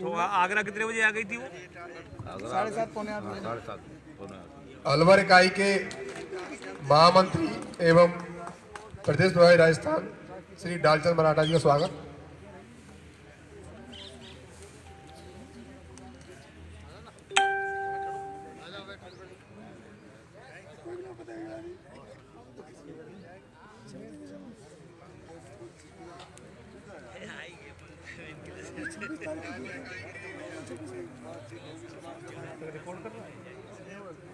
तो आगरा कितने बजे आ गई थी वो? 7:30 पौने 8 बजे। 7:30 अलवर इकाई के महामंत्री एवं प्रदेश प्रभारी राजस्थान श्री डालचंद मराठा जी का स्वागत।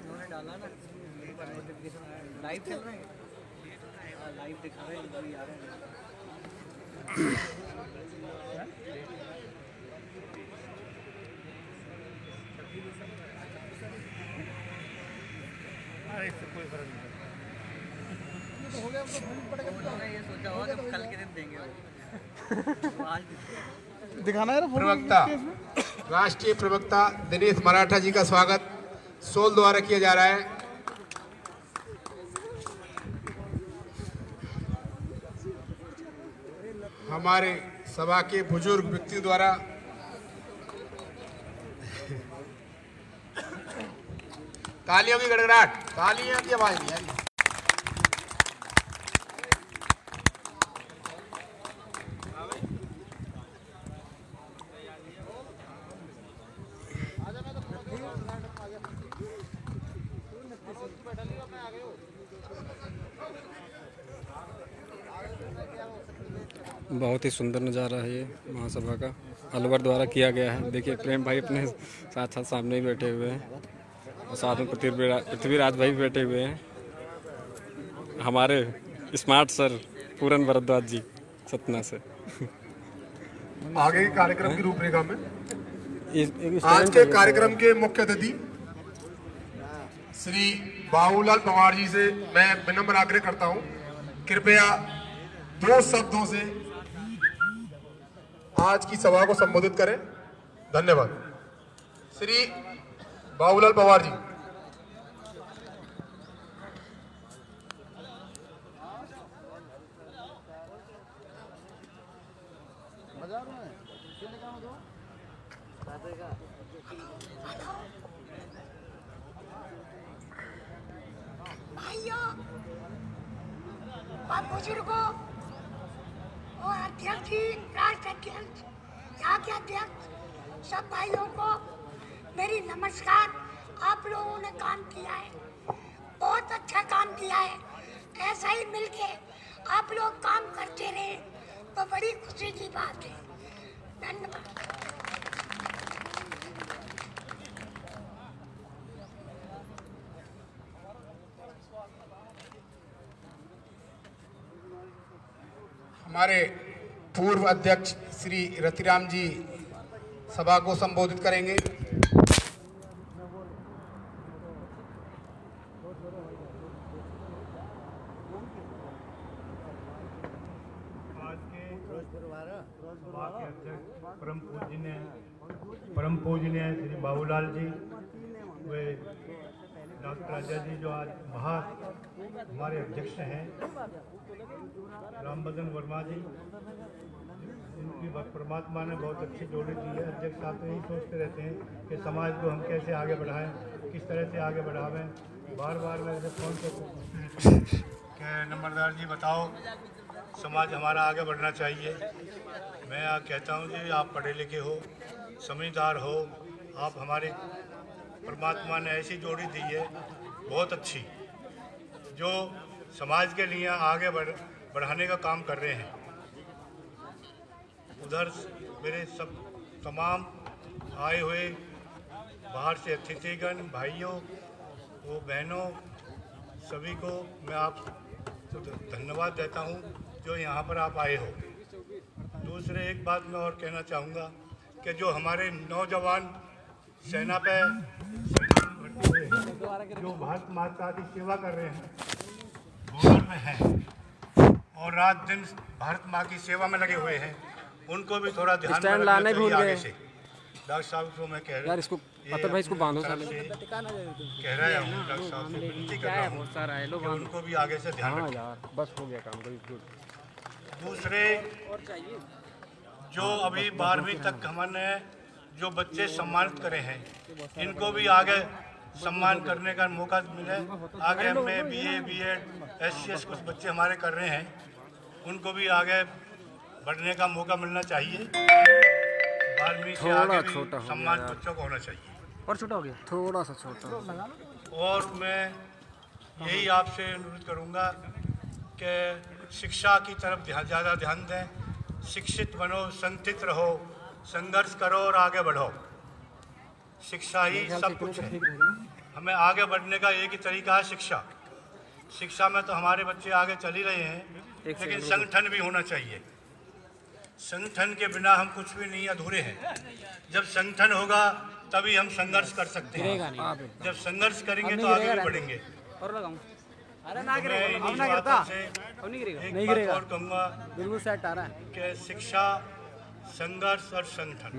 उन्होंने डाला ना नोटिफिकेशन लाइव चल रहे हैं, लाइव दिखा रहे हैं, आ रहे हैं। अरे इससे कोई फर्क नहीं तो हो गया, उन्होंने ये सोचा होगा कि कल के दिन देंगे आज दिखाना है। प्रवक्ता राष्ट्रीय प्रवक्ता दिनेश मराठा जी का स्वागत सोल द्वारा किया जा रहा है। हमारे सभा के बुजुर्ग व्यक्ति द्वारा तालियों की गड़गड़ाहट, तालियों की आवाज नहीं आ रही। बहुत ही सुंदर नज़ारा है ये महासभा का, अलवर द्वारा किया गया है। देखिए प्रेम भाई अपने साथ साथ सामने ही बैठे हुए हैं और साथ में पृथ्वीराज भाई भी बैठे हुए हैं। हमारे स्मार्ट सर पूरन भरद्वाज जी सतना से। आगे के कार्यक्रम की रूपरेखा में आज के कार्यक्रम के मुख्य अतिथि श्री बाबूलाल पवार जी से मैं विनम्र आग्रह करता हूं, कृपया 2 शब्दों से आज की सभा को संबोधित करें। धन्यवाद। श्री बाबूलाल पवार जी। भाइयों और बुजुर्गों और अध्यक्ष जी, राष्ट्र अध्यक्ष, यहाँ के अध्यक्ष, सब भाइयों को मेरी नमस्कार। आप लोगों ने काम किया है, बहुत अच्छा काम किया है। ऐसा ही मिलके आप लोग काम करते रहे तो बड़ी खुशी की बात है। धन्यवाद। हमारे पूर्व अध्यक्ष श्री रतिराम जी सभा को संबोधित करेंगे। आज के सभा के अध्यक्ष परम पूजनीय श्री बाबूलाल जी, वे डॉक्टर राजा जी जो आज बाहर हमारे अध्यक्ष हैं, राम बदन वर्मा जी, इनकी परमात्मा ने बहुत अच्छी जोड़ी दी है। अध्यक्ष साहब तो यही सोचते रहते हैं कि समाज को हम कैसे आगे बढ़ाएं, किस तरह से आगे बढ़ावें। बार बार मैं इसे फ़ोन करके कि नंबरदार जी बताओ समाज हमारा आगे बढ़ना चाहिए। मैं कहता हूँ जी आप पढ़े लिखे हो, समझदार हो, आप हमारे परमात्मा ने ऐसी जोड़ी दी है बहुत अच्छी, जो समाज के लिए आगे बढ़ाने का काम कर रहे हैं। उधर मेरे सब तमाम आए हुए बाहर से अतिथिगण, भाइयों वो बहनों, सभी को मैं आप धन्यवाद देता हूँ जो यहाँ पर आप आए हो। दूसरे एक बात मैं और कहना चाहूँगा कि जो हमारे नौजवान सेना पे जो भारत माता की सेवा कर रहे हैं, बॉर्डर में हैं और रात दिन भारत माँ की सेवा में लगे हुए हैं, उनको भी थोड़ा ध्यान में रखना चाहिए आगे से। डॉक्टर साहब को मैं कह रहा हूँ, इसको पता भाई, इसको बांधो साले। कह रहा हूँ डॉक्टर साहब से विनती कर रहा हूँ कि उनको भी आगे से ध्यान रखें। यार बस हो गया काम, गुड। दूसरे जो अभी 12वीं तक हमने जो बच्चे सम्मानित करे हैं इनको भी आगे सम्मान करने का मौका मिले। आगे MA BA BEd SCS कुछ बच्चे हमारे कर रहे हैं, उनको भी आगे बढ़ने का मौका मिलना चाहिए। वाल्मीकि से आगे भी सम्मान बच्चों को होना चाहिए। और छोटा हो गया, थोड़ा सा छोटा। और मैं यही आपसे अनुरोध करूंगा कि शिक्षा की तरफ ज़्यादा ध्यान दें। शिक्षित बनो, संगठित रहो, संघर्ष करो और आगे बढ़ो। शिक्षा ही सब कुछ है। हमें आगे बढ़ने का एक ही तरीका है शिक्षा। शिक्षा में तो हमारे बच्चे आगे चल ही रहे हैं, लेकिन संगठन भी होना चाहिए। संगठन के बिना हम कुछ भी नहीं, अधूरे हैं। जब संगठन होगा तभी हम संघर्ष कर सकते हैं। जब संघर्ष करेंगे तो आगे भी बढ़ेंगे। और लगाऊं? अरे तो मैं इन्हीं बातों से एक बात और कहूँगा, बिल्कुल सेट आ रहा है कि शिक्षा, संघर्ष और संगठन,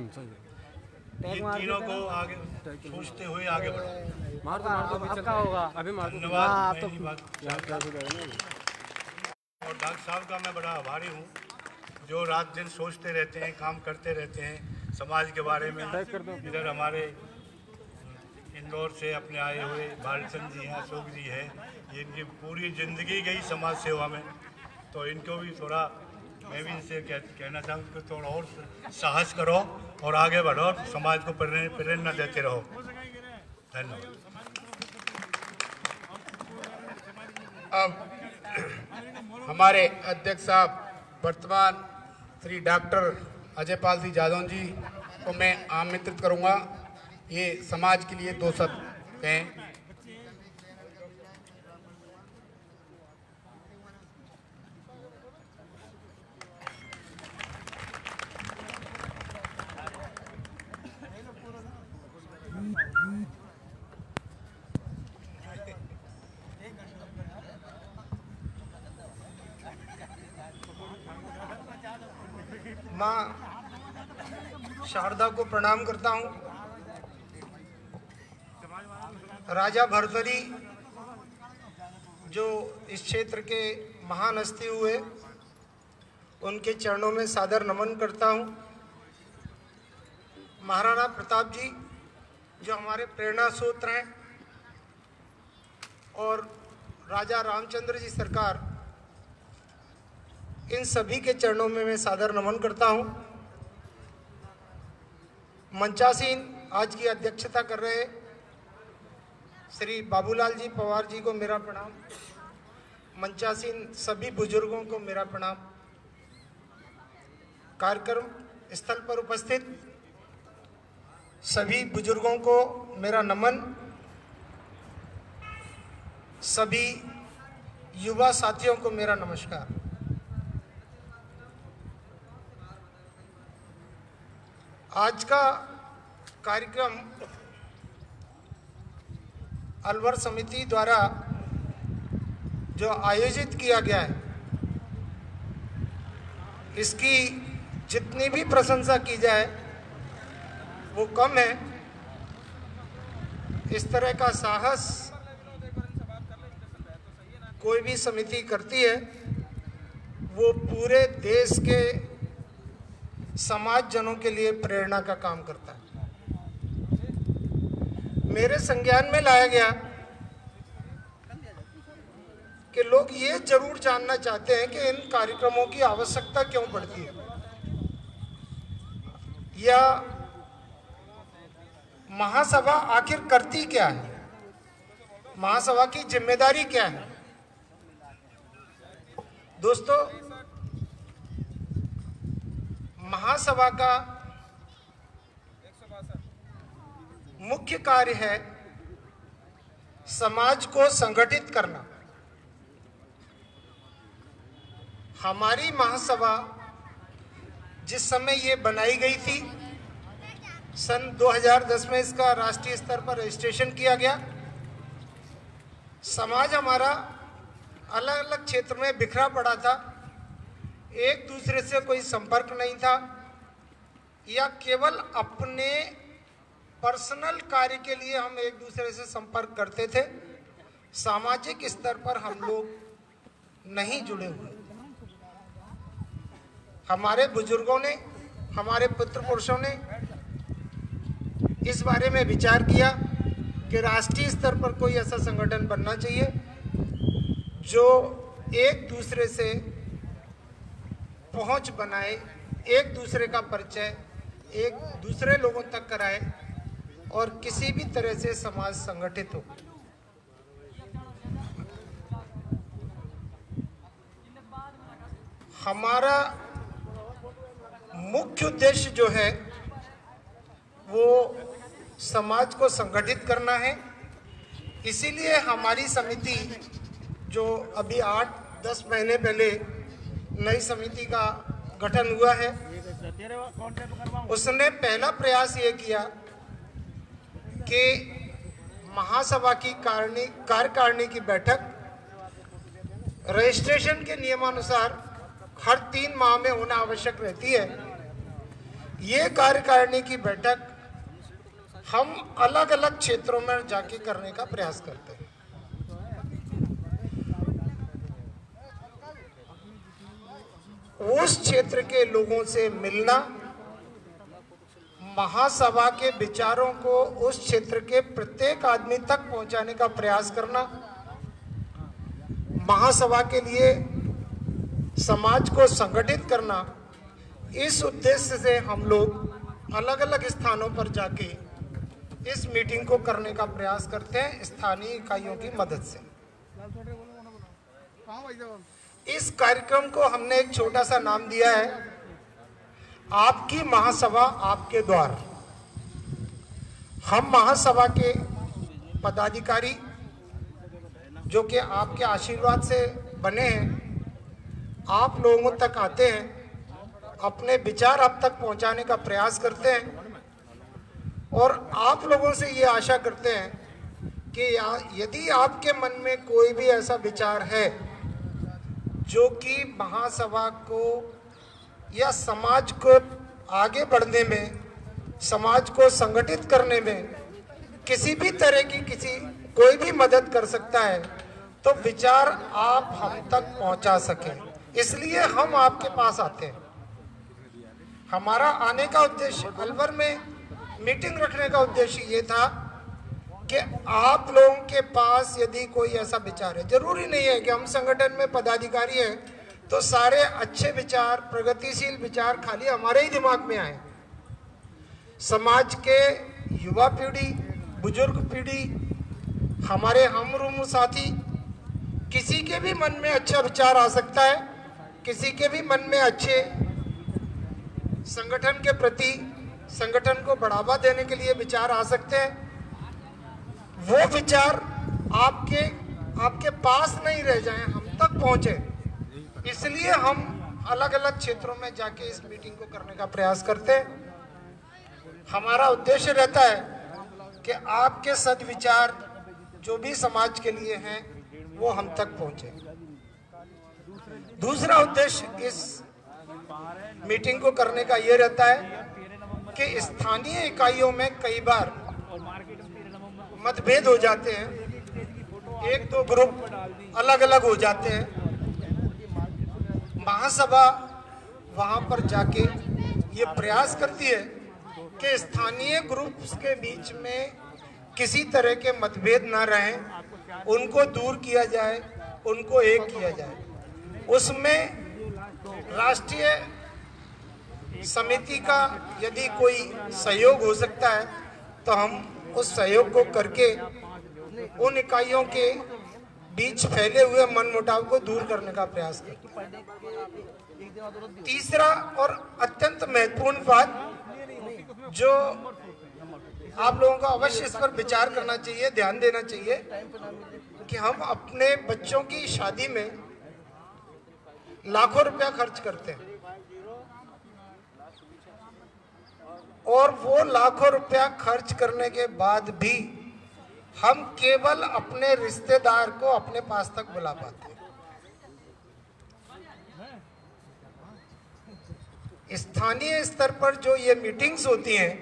ये तीनों को आगे सोचते हुए आगे बढ़ो। आपका होगा अभी धन्यवाद। मैं यही बात और डॉक्टर साहब का मैं बड़ा आभारी हूँ, जो रात दिन सोचते रहते हैं, काम करते रहते हैं समाज के बारे में। इधर हमारे इंदौर से अपने आए हुए बालचंद जी हैं, अशोक जी हैं, ये इनकी पूरी ज़िंदगी गई समाज सेवा में, तो इनको भी थोड़ा, मैं भी इनसे कहना चाहूँ कि थोड़ा और साहस करो और आगे बढ़ो, समाज को प्रेरणा देते रहो। धन्यवाद। अब हमारे अध्यक्ष साहब वर्तमान श्री डॉक्टर अजयपाल सिंह जादव जी को मैं आमंत्रित करूंगा। ये समाज के लिए 2 शब्द कहें। माँ शारदा को प्रणाम करता हूँ। राजा भर्तृहरि जो इस क्षेत्र के महान हस्ती हुए, उनके चरणों में सादर नमन करता हूँ। महाराणा प्रताप जी जो हमारे प्रेरणा स्रोत हैं, और राजा रामचंद्र जी सरकार, इन सभी के चरणों में मैं सादर नमन करता हूँ। मंचासीन आज की अध्यक्षता कर रहे श्री बाबूलाल जी पवार जी को मेरा प्रणाम। मंचासीन सभी बुजुर्गों को मेरा प्रणाम। कार्यक्रम स्थल पर उपस्थित सभी बुजुर्गों को मेरा नमन। सभी युवा साथियों को मेरा नमस्कार। आज का कार्यक्रम अलवर समिति द्वारा जो आयोजित किया गया है, इसकी जितनी भी प्रशंसा की जाए वो कम है। इस तरह का साहस कोई भी समिति करती है, वो पूरे देश के समाज जनों के लिए प्रेरणा का काम करता है। मेरे संज्ञान में लाया गया कि लोग ये जरूर जानना चाहते हैं कि इन कार्यक्रमों की आवश्यकता क्यों पड़ती है, या महासभा आखिर करती क्या है, महासभा की जिम्मेदारी क्या है। दोस्तों, महासभा का मुख्य कार्य है समाज को संगठित करना। हमारी महासभा जिस समय ये बनाई गई थी, सन 2010 में इसका राष्ट्रीय स्तर पर रजिस्ट्रेशन किया गया। समाज हमारा अलग अलग क्षेत्र में बिखरा पड़ा था, एक दूसरे से कोई संपर्क नहीं था, या केवल अपने पर्सनल कार्य के लिए हम एक दूसरे से संपर्क करते थे। सामाजिक स्तर पर हम लोग नहीं जुड़े हुए। हमारे बुजुर्गों ने, हमारे पुत्र पुरुषों ने इस बारे में विचार किया कि राष्ट्रीय स्तर पर कोई ऐसा संगठन बनना चाहिए जो एक दूसरे से पहुंच बनाए, एक दूसरे का परिचय एक दूसरे लोगों तक कराए और किसी भी तरह से समाज संगठित हो। हमारा मुख्य उद्देश्य जो है वो समाज को संगठित करना है। इसीलिए हमारी समिति जो अभी 8-10 महीने पहले नई समिति का गठन हुआ है, उसने पहला प्रयास ये किया कि महासभा की कार्यकारिणी की बैठक रजिस्ट्रेशन के नियमानुसार हर 3 माह में होना आवश्यक रहती है। ये कार्यकारिणी की बैठक हम अलग अलग क्षेत्रों में जाके करने का प्रयास करते हैं। उस क्षेत्र के लोगों से मिलना, महासभा के विचारों को उस क्षेत्र के प्रत्येक आदमी तक पहुंचाने का प्रयास करना, महासभा के लिए समाज को संगठित करना, इस उद्देश्य से हम लोग अलग अलग स्थानों पर जाके इस मीटिंग को करने का प्रयास करते हैं स्थानीय इकाइयों की मदद से। इस कार्यक्रम को हमने एक छोटा सा नाम दिया है, आपकी महासभा आपके द्वार। हम महासभा के पदाधिकारी जो कि आपके आशीर्वाद से बने हैं, आप लोगों तक आते हैं, अपने विचार आप तक पहुंचाने का प्रयास करते हैं और आप लोगों से ये आशा करते हैं कि यदि आपके मन में कोई भी ऐसा विचार है जो कि महासभा को या समाज को आगे बढ़ने में, समाज को संगठित करने में किसी भी तरह की कोई भी मदद कर सकता है, तो विचार आप हम तक पहुंचा सकें, इसलिए हम आपके पास आते हैं। हमारा आने का उद्देश्य, अलवर में मीटिंग रखने का उद्देश्य ये था कि आप लोगों के पास यदि कोई ऐसा विचार है, जरूरी नहीं है कि हम संगठन में पदाधिकारी हैं तो सारे अच्छे विचार, प्रगतिशील विचार खाली हमारे ही दिमाग में आए। समाज के युवा पीढ़ी, बुजुर्ग पीढ़ी, हमारे हम साथी, किसी के भी मन में अच्छा विचार आ सकता है, किसी के भी मन में अच्छे संगठन के प्रति, संगठन को बढ़ावा देने के लिए विचार आ सकते हैं। वो विचार आपके पास नहीं रह जाएं, हम तक पहुंचे, इसलिए हम अलग अलग क्षेत्रों में जाके इस मीटिंग को करने का प्रयास करते हैं। हमारा उद्देश्य रहता है कि आपके सद्विचार जो भी समाज के लिए हैं वो हम तक पहुंचे। दूसरा उद्देश्य इस मीटिंग को करने का ये रहता है कि स्थानीय इकाइयों में कई बार मतभेद हो जाते हैं, 1-2 ग्रुप अलग अलग हो जाते हैं। महासभा वहां पर जाके ये प्रयास करती है कि स्थानीय ग्रुप्स के बीच में किसी तरह के मतभेद ना रहें, उनको दूर किया जाए, उनको एक किया जाए। उसमें राष्ट्रीय समिति का यदि कोई सहयोग हो सकता है तो हम उस सहयोग को करके उन इकाइयों के बीच फैले हुए मनमुटाव को दूर करने का प्रयास करते हैं। तीसरा और अत्यंत महत्वपूर्ण बात जो आप लोगों को अवश्य इस पर विचार करना चाहिए, ध्यान देना चाहिए कि हम अपने बच्चों की शादी में लाखों रुपया खर्च करते हैं और वो लाखों रुपया खर्च करने के बाद भी हम केवल अपने रिश्तेदार को अपने पास तक बुला पाते हैं। स्थानीय स्तर पर जो ये मीटिंग्स होती हैं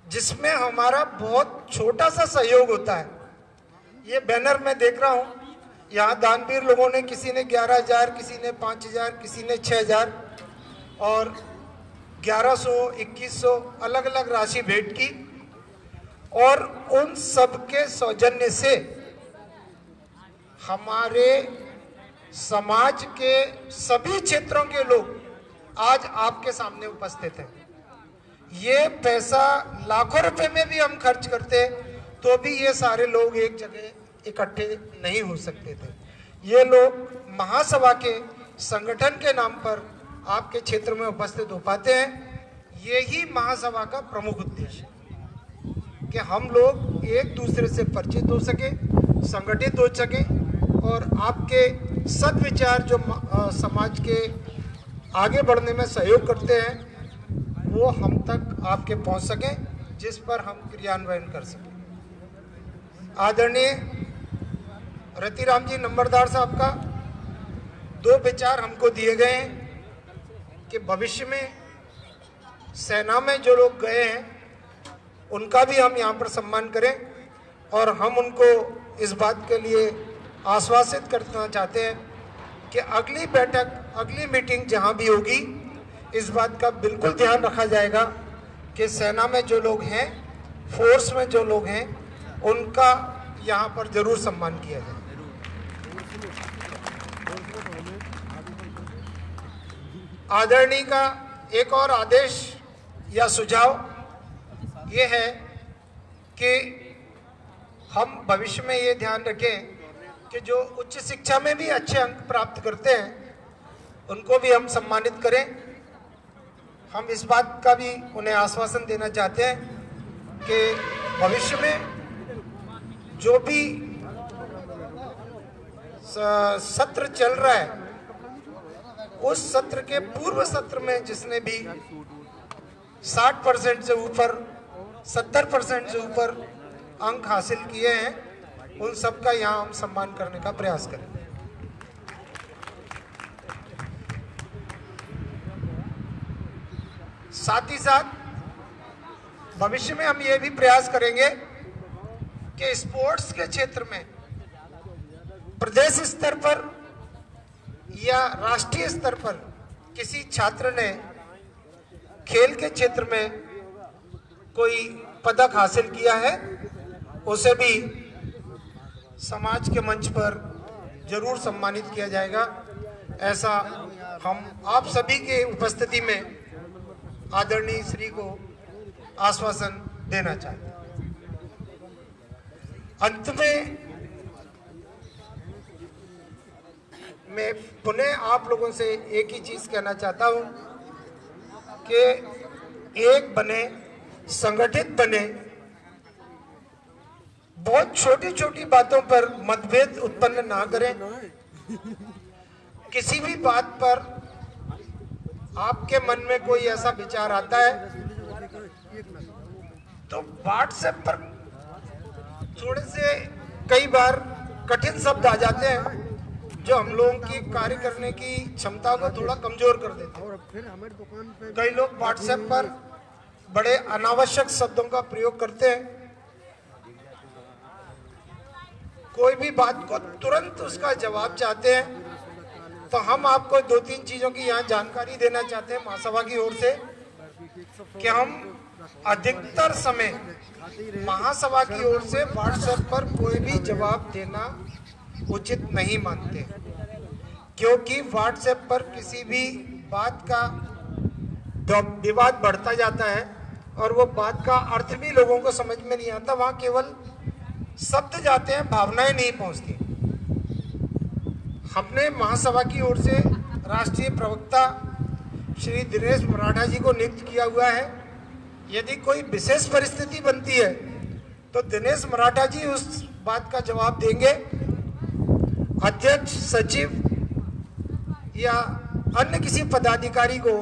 जिसमें हमारा बहुत छोटा सा सहयोग होता है, ये बैनर मैं देख रहा हूँ, यहाँ दानवीर लोगों ने, किसी ने 11,000, किसी ने 5,000, किसी ने 6,000 और 1100, 2100 अलग अलग राशि भेंट की और उन सब के सौजन्य से हमारे समाज के सभी क्षेत्रों के लोग आज आपके सामने उपस्थित हैं। ये पैसा लाखों रुपए में भी हम खर्च करते तो भी ये सारे लोग एक जगह इकट्ठे नहीं हो सकते थे। ये लोग महासभा के संगठन के नाम पर आपके क्षेत्र में उपस्थित हो पाते हैं। यही महासभा का प्रमुख उद्देश्य है कि हम लोग एक दूसरे से परिचित हो सके, संगठित हो सके और आपके सद्विचार जो समाज के आगे बढ़ने में सहयोग करते हैं वो हम तक आपके पहुंच सके, जिस पर हम क्रियान्वयन कर सकें। आदरणीय रतिराम जी नंबरदार साहब का 2 विचार हमको दिए गए हैं कि भविष्य में सेना में जो लोग गए हैं उनका भी हम यहाँ पर सम्मान करें और हम उनको इस बात के लिए आश्वासित करना चाहते हैं कि अगली बैठक, अगली मीटिंग जहाँ भी होगी, इस बात का बिल्कुल ध्यान रखा जाएगा कि सेना में जो लोग हैं, फोर्स में जो लोग हैं, उनका यहाँ पर जरूर सम्मान किया जाए। आदरणीय का एक और आदेश या सुझाव ये है कि हम भविष्य में ये ध्यान रखें कि जो उच्च शिक्षा में भी अच्छे अंक प्राप्त करते हैं उनको भी हम सम्मानित करें। हम इस बात का भी उन्हें आश्वासन देना चाहते हैं कि भविष्य में जो भी सत्र चल रहा है उस सत्र के पूर्व सत्र में जिसने भी 60% से ऊपर, 70% से ऊपर अंक हासिल किए हैं उन सब का यहाँ हम सम्मान करने का प्रयास करें। साथ ही साथ भविष्य में हम ये भी प्रयास करेंगे कि स्पोर्ट्स के क्षेत्र में प्रदेश स्तर पर या राष्ट्रीय स्तर पर किसी छात्र ने खेल के क्षेत्र में कोई पदक हासिल किया है, उसे भी समाज के मंच पर जरूर सम्मानित किया जाएगा। ऐसा हम आप सभी के उपस्थिति में आदरणीय श्री को आश्वासन देना चाहते हैं। अंत में मैं पुनः आप लोगों से एक ही चीज कहना चाहता हूं कि एक बने, संगठित बने, बहुत छोटी छोटी बातों पर मतभेद उत्पन्न ना करें। किसी भी बात पर आपके मन में कोई ऐसा विचार आता है तो व्हाट्सएप पर थोड़े से कई बार कठिन शब्द आ जाते हैं जो हम लोगों की कार्य करने की क्षमता को थोड़ा कमजोर कर देते हैं। कई लोग व्हाट्सएप पर बड़े अनावश्यक शब्दों का प्रयोग करते हैं। कोई भी बात को तुरंत उसका जवाब चाहते हैं, तो हम आपको 2-3 चीजों की यहाँ जानकारी देना चाहते हैं महासभा की ओर से कि हम अधिकतर समय महासभा की ओर से व्हाट्सएप पर कोई भी जवाब देना उचित नहीं मानते, क्योंकि व्हाट्सएप पर किसी भी बात का विवाद बढ़ता जाता है और वो बात का अर्थ भी लोगों को समझ में नहीं आता। वहाँ केवल शब्द जाते हैं, भावनाएं नहीं पहुंचती। हमने महासभा की ओर से राष्ट्रीय प्रवक्ता श्री दिनेश मराठा जी को नियुक्त किया हुआ है। यदि कोई विशेष परिस्थिति बनती है तो दिनेश मराठा जी उस बात का जवाब देंगे। अध्यक्ष, सचिव या अन्य किसी पदाधिकारी को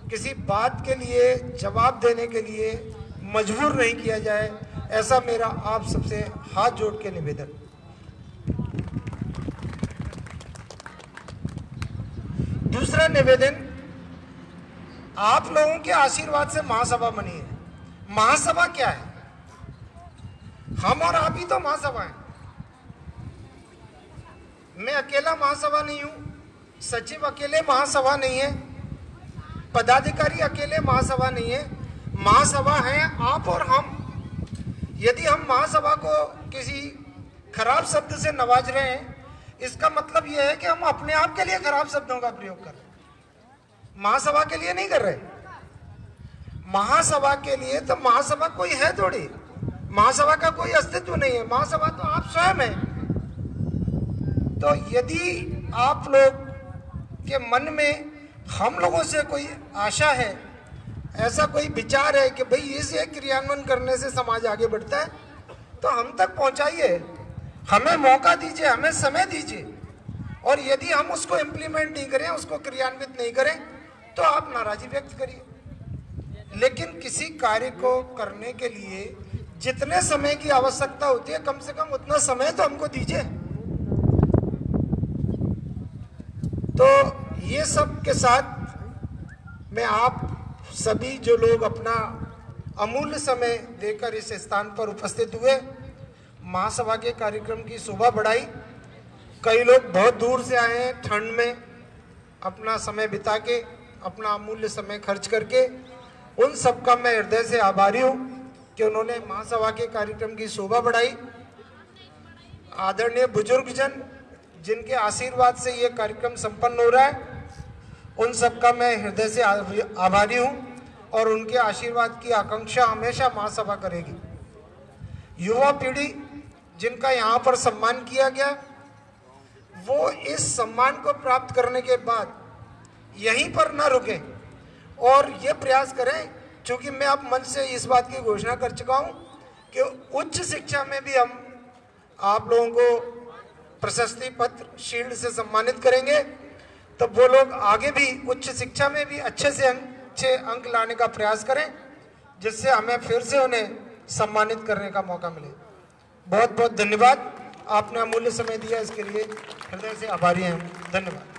किसी बात के लिए जवाब देने के लिए मजबूर नहीं किया जाए, ऐसा मेरा आप सबसे हाथ जोड़ के निवेदन। दूसरा निवेदन, आप लोगों के आशीर्वाद से महासभा बनी है। महासभा क्या है? हम और आप ही तो महासभा है। मैं अकेला महासभा नहीं हूं, सचिव अकेले महासभा नहीं है। पदाधिकारी अकेले महासभा नहीं है, महासभा है आप और हम। यदि हम महासभा को किसी खराब शब्द से नवाज रहे हैं, इसका मतलब यह है कि हम अपने आप के लिए खराब शब्दों का प्रयोग कर रहे हैं, महासभा के लिए नहीं कर रहे। महासभा के लिए तो महासभा कोई है थोड़ी, महासभा का कोई अस्तित्व नहीं है, महासभा तो आप स्वयं हैं। तो यदि आप लोग के मन में हम लोगों से कोई आशा है, ऐसा कोई विचार है कि भाई इसे क्रियान्वयन करने से समाज आगे बढ़ता है, तो हम तक पहुंचाइए, हमें मौका दीजिए, हमें समय दीजिए। और यदि हम उसको इम्प्लीमेंट नहीं करें, उसको क्रियान्वित नहीं करें, तो आप नाराजगी व्यक्त करिए। लेकिन किसी कार्य को करने के लिए जितने समय की आवश्यकता होती है, कम से कम उतना समय तो हमको दीजिए। तो ये सब के साथ मैं आप सभी जो लोग अपना अमूल्य समय देकर इस स्थान पर उपस्थित हुए, महासभा के कार्यक्रम की शोभा बढ़ाई। कई लोग बहुत दूर से आए हैं, ठंड में अपना समय बिता के, अपना अमूल्य समय खर्च करके, उन सब का मैं हृदय से आभारी हूँ कि उन्होंने महासभा के कार्यक्रम की शोभा बढ़ाई। आदरणीय बुजुर्गजन जिनके आशीर्वाद से ये कार्यक्रम संपन्न हो रहा है, उन सब का मैं हृदय से आभारी हूँ और उनके आशीर्वाद की आकांक्षा हमेशा महासभा करेगी। युवा पीढ़ी जिनका यहाँ पर सम्मान किया गया, वो इस सम्मान को प्राप्त करने के बाद यहीं पर न रुके और ये प्रयास करें, क्योंकि मैं अब मंच से इस बात की घोषणा कर चुका हूँ कि उच्च शिक्षा में भी हम आप लोगों को प्रशस्ति पत्र, शील्ड से सम्मानित करेंगे। तो वो लोग आगे भी उच्च शिक्षा में भी अच्छे से अच्छे अंक लाने का प्रयास करें, जिससे हमें फिर से उन्हें सम्मानित करने का मौका मिले। बहुत बहुत धन्यवाद, आपने अमूल्य समय दिया, इसके लिए हृदय से आभारी हैं। धन्यवाद।